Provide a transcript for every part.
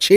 6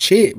6